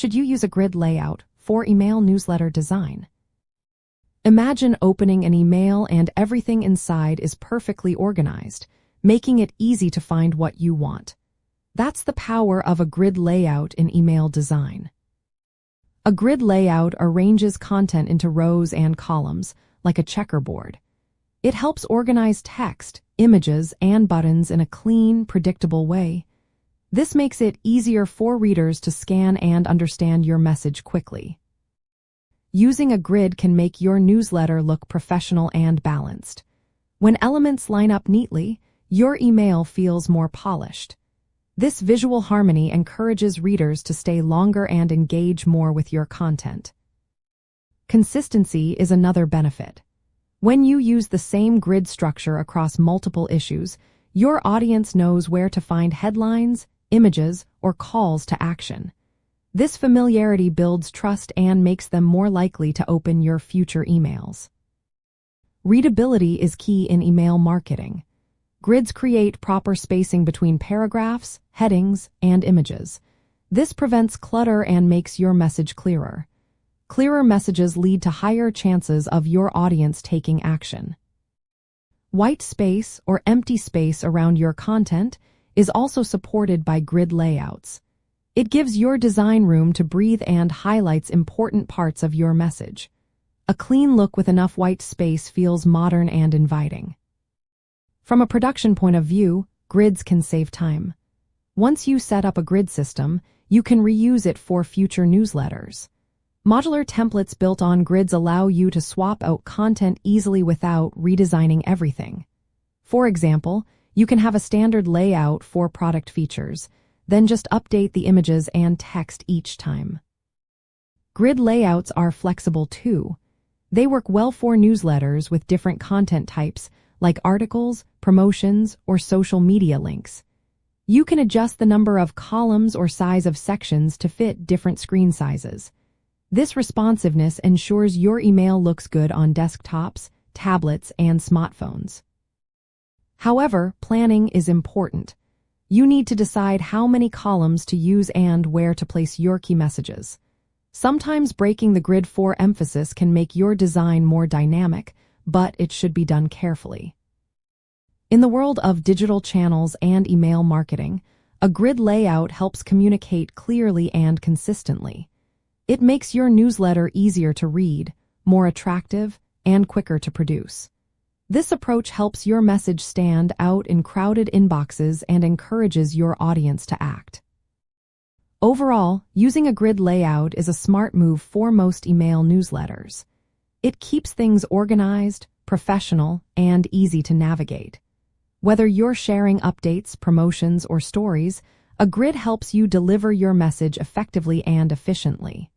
should you use a grid layout for email newsletter design? Imagine opening an email and everything inside is perfectly organized, making it easy to find what you want. That's the power of a grid layout in email design. A grid layout arranges content into rows and columns, like a checkerboard. It helps organize text, images, and buttons in a clean, predictable way. This makes it easier for readers to scan and understand your message quickly. Using a grid can make your newsletter look professional and balanced. When elements line up neatly, your email feels more polished. This visual harmony encourages readers to stay longer and engage more with your content. Consistency is another benefit. When you use the same grid structure across multiple issues, your audience knows where to find headlines, images, or calls to action. This familiarity builds trust and makes them more likely to open your future emails. Readability is key in email marketing. Grids create proper spacing between paragraphs, headings, and images. This prevents clutter and makes your message clearer. Clearer messages lead to higher chances of your audience taking action. White space or empty space around your content is also supported by grid layouts. It gives your design room to breathe and highlights important parts of your message. A clean look with enough white space feels modern and inviting. From a production point of view, grids can save time. Once you set up a grid system, you can reuse it for future newsletters. Modular templates built on grids allow you to swap out content easily without redesigning everything. For example, you can have a standard layout for product features, then just update the images and text each time. Grid layouts are flexible too. They work well for newsletters with different content types, like articles, promotions, or social media links. You can adjust the number of columns or size of sections to fit different screen sizes. This responsiveness ensures your email looks good on desktops, tablets, and smartphones. However, planning is important. You need to decide how many columns to use and where to place your key messages. Sometimes breaking the grid for emphasis can make your design more dynamic, but it should be done carefully. In the world of digital channels and email marketing, a grid layout helps communicate clearly and consistently. It makes your newsletter easier to read, more attractive, and quicker to produce. This approach helps your message stand out in crowded inboxes and encourages your audience to act. Overall, using a grid layout is a smart move for most email newsletters. It keeps things organized, professional, and easy to navigate. Whether you're sharing updates, promotions, or stories, a grid helps you deliver your message effectively and efficiently.